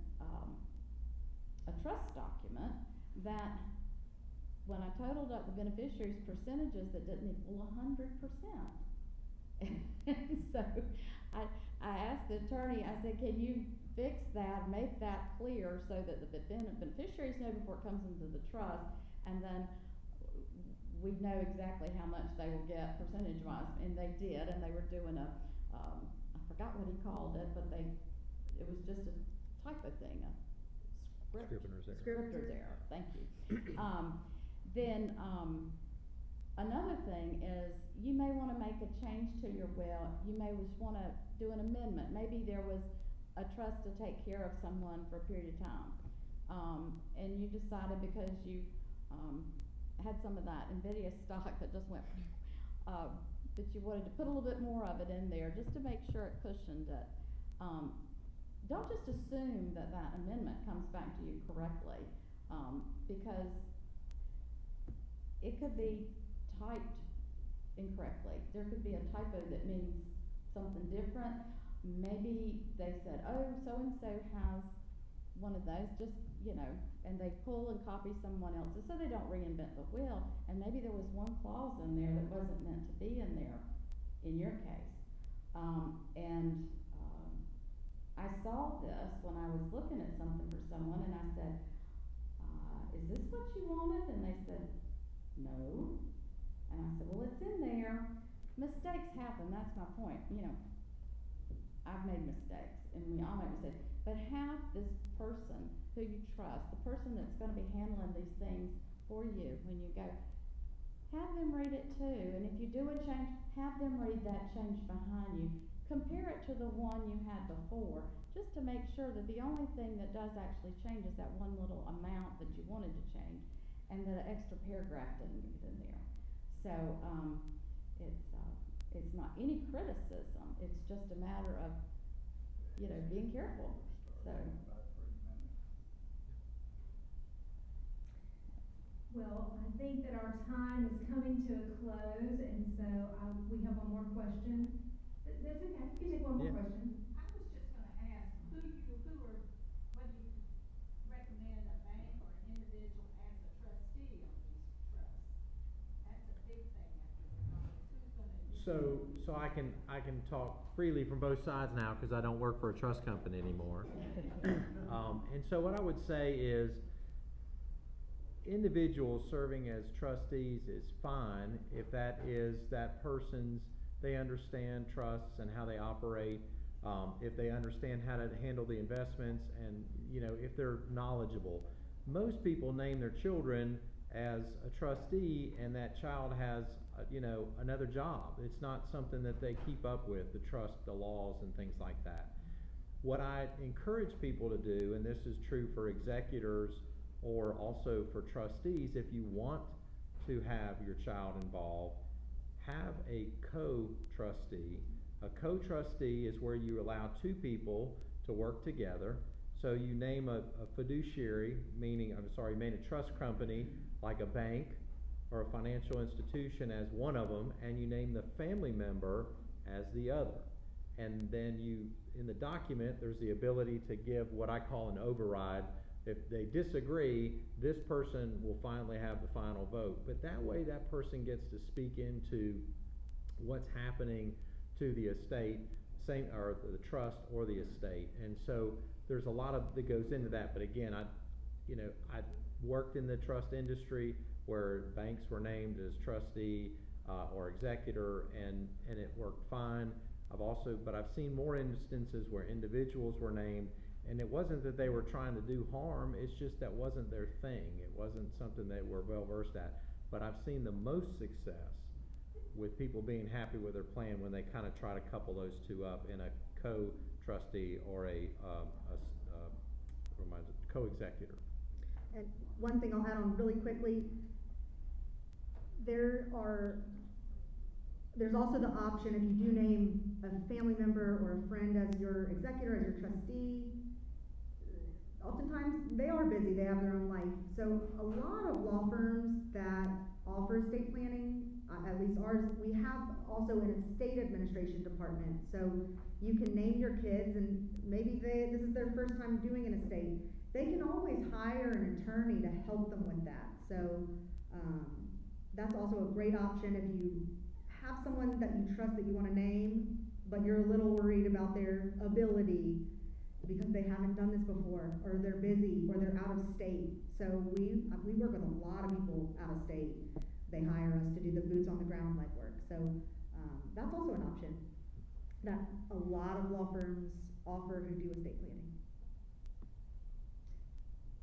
trust document, that when I totaled up the beneficiaries' percentages, that didn't equal 100%. And so I asked the attorney, I said, can you fix that, make that clear so that the beneficiaries know before it comes into the trust, and then we know exactly how much they will get percentage-wise, and they did, and they were doing a, I forgot what he called it, but it was just a typo thing, a Scrivener's error. Scrivener's error, thank you. Then, another thing is, you may wanna make a change to your will, you may just wanna do an amendment, maybe there was a trust to take care of someone for a period of time, and you decided because you, had some of that NVIDIA stock that just went, that you wanted to put a little bit more of it in there, just to make sure it cushioned it. Don't just assume that that amendment comes back to you correctly, because it could be typed incorrectly. There could be a typo that means something different. Maybe they said, oh, so-and-so has one of those, just, you know, and they pull and copy someone else's, so they don't reinvent the wheel, and maybe there was one clause in there that wasn't meant to be in there, in your case. I saw this when I was looking at something for someone, and I said, is this what you wanted? And they said, no. And I said, well, it's in there. Mistakes happen, that's my point, you know. I've made mistakes, and we all make mistakes, but have this person who you trust, the person that's gonna be handling these things for you when you go, have them read it too, and if you do a change, have them read that change behind you. Compare it to the one you had before, just to make sure that the only thing that does actually change is that one little amount that you wanted to change, and that an extra paragraph didn't get in there. So, it's not any criticism, it's just a matter of, you know, being careful, so. Well, I think that our time is coming to a close, and so, we have one more question. That's okay, you can take one more Yeah. question. I was just gonna ask, whether you recommend a bank or an individual as a trustee on these trusts? That's a big thing after the numbers, who's gonna? So I can talk freely from both sides now, cause I don't work for a trust company anymore. And so what I would say is, individuals serving as trustees is fine if that is that person's they understand trusts and how they operate, if they understand how to handle the investments, and, you know, if they're knowledgeable. Most people name their children as a trustee, and that child has, you know, another job. It's not something that they keep up with, the trust, the laws, and things like that. What I encourage people to do, and this is true for executors or also for trustees, if you want to have your child involved, have a co-trustee. A co-trustee is where you allow two people to work together. So you name a fiduciary, meaning a trust company like a bank or a financial institution as one of them, and you name the family member as the other. And then in the document, there's the ability to give what I call an override. If they disagree, this person will finally have the final vote. But that way, that person gets to speak into what's happening to the estate, or the trust or the estate. And so there's a lot that goes into that. But again, I worked in the trust industry where banks were named as trustee or executor, and it worked fine. But I've seen more instances where individuals were named, and it wasn't that they were trying to do harm, it's just that wasn't their thing. It wasn't something they were well versed at. But I've seen the most success with people being happy with their plan when they kind of try to couple those two up in a co-trustee or a co-executor. And one thing I'll add on really quickly, there's also the option, if you do name a family member or a friend as your executor, as your trustee, oftentimes they are busy, they have their own life. So a lot of law firms that offer estate planning, at least ours, we have also an estate administration department. So you can name your kids, and maybe this is their first time doing an estate. They can always hire an attorney to help them with that. So that's also a great option if you have someone that you trust that you want to name, but you're a little worried about their ability because they haven't done this before, or they're busy, or they're out of state. So we work with a lot of people out of state. They hire us to do the boots on the ground legwork. So that's also an option that a lot of law firms offer who do estate planning.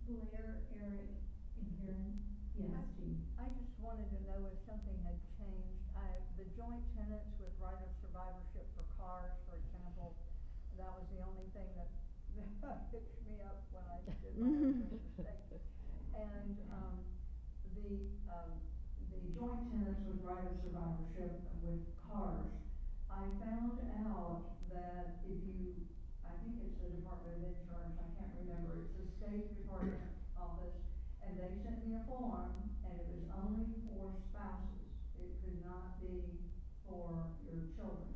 Blair, Eric, and Karen? Yes, Jean. I just wanted to know if something had changed. The joint tenants with right of survivorship for cars, for example, that was the only thing that hitched me up when I did my husband's estate. And the joint tenants with right of survivorship with cars, I found out that if you, I think it's the Department of Insurance, I can't remember, it's the State Department office, and they sent me a form, and it was only for spouses. It could not be for your children.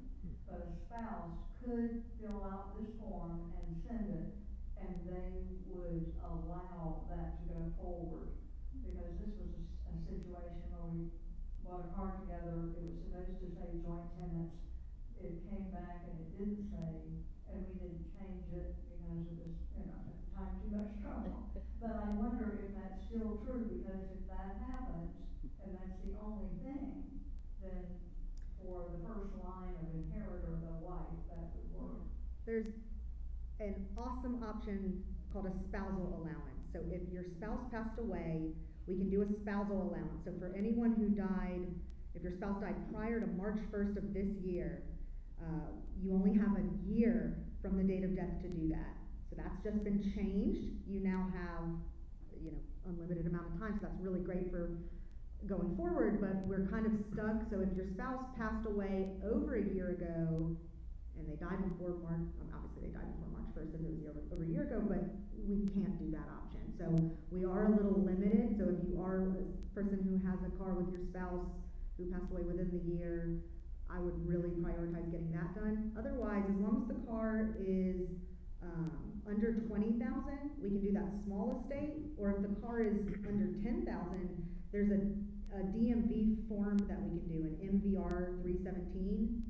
But a spouse could fill out this form and send it, and they would allow that to go forward. Because this was a situation where we bought a car together, it was supposed to say joint tenants, it came back and it didn't say, and we didn't change it because it was, at the time, too much trouble. But I wonder if that's still true, because if that happens, and that's the only thing, then for the first line of inheritor, the wife, that would work. There's an awesome option called a spousal allowance. So if your spouse passed away, we can do a spousal allowance. So for anyone who died, if your spouse died prior to March 1st of this year, you only have a year from the date of death to do that. So that's just been changed. You now have, unlimited amount of time, so that's really great for going forward, but we're kind of stuck. So if your spouse passed away over a year ago, and they died before March, obviously they died before March 1st, and it was over a year ago, but we can't do that option. So we are a little limited. So if you are a person who has a car with your spouse who passed away within the year, I would really prioritize getting that done. Otherwise, as long as the car is under 20,000, we can do that small estate, or if the car is under 10,000, there's a DMV form that we can do, an MVR 317.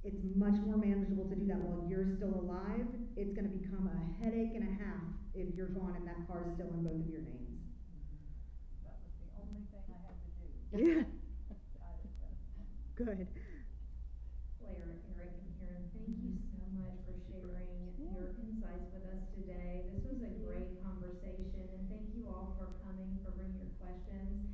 It's much more manageable to do that while you're still alive. It's going to become a headache and a half if you're gone and that car is still in both of your names. That was the only thing I had to do. Yeah. Got it done. Good. questions.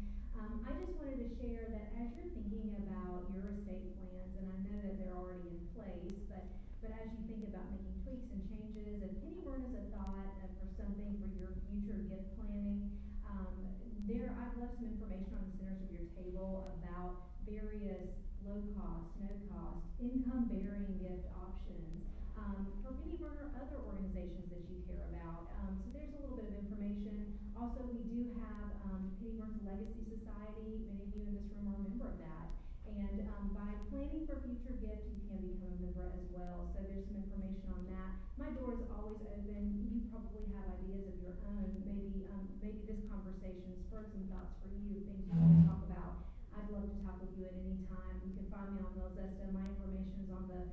I just wanted to share that as you're thinking about your estate plans, and I know that they're already in place, but as you think about making tweaks and changes, and Pennybyrn is a thought for something for your future gift planning, I've left some information on the centers of your table about various low cost, no cost, income bearing gift options, for Pennybyrn or other organizations that you care about. So there's a little bit of information. Also, we do have, Pennybyrn's Legacy Society. Many of you in this room are a member of that. And, by planning for future gifts, you can become a member as well. So there's some information on that. My door is always open. You probably have ideas of your own. Maybe this conversation spurred some thoughts for you, things you want to talk about. I'd love to talk with you at any time. You can find me on Melzesta. My information is on the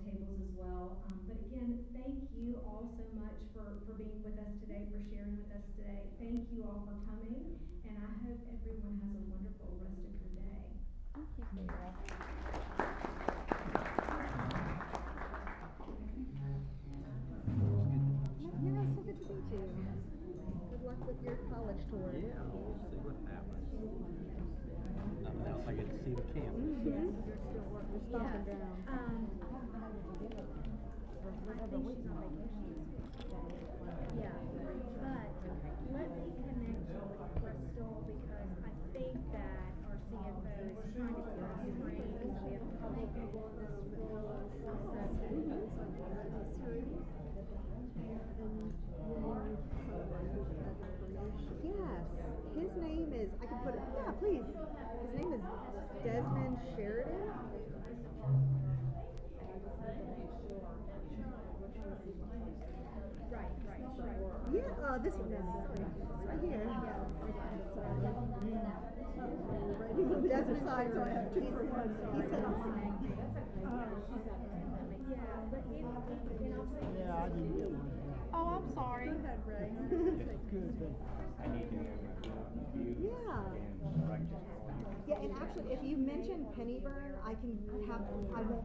tables as well. But again, thank you all so much for being with us today, for sharing with us today. Thank you all for coming, and I hope everyone has a wonderful rest of your day. Thank you, Sarah. Yeah, so good to meet you. Good luck with your college tour. Yeah, we'll see what happens. Nothing else, I get to see the campus. Yes, you're still working, you're stomping down. I think she's on vacation. Yeah, but let me connect you with Crystal, because I think that our CFO is trying to cross-train, because we have a couple people in this role, Yes, his name is, I can put it, yeah, please. His name is Desmond Sheridan. Right. Yeah, this one is right here. Desmond Sheridan. So I have two for one. He said on mine. Yeah, but and I'll tell you. Yeah, I didn't get one. Oh, I'm sorry. Go ahead, Ray. Good, but I need to have my computer Yeah. and right just call you. Yeah, and actually, if you mention Pennybyrn,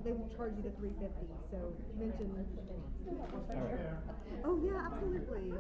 they won't charge you the $350, so mention. All right. Oh, yeah, absolutely.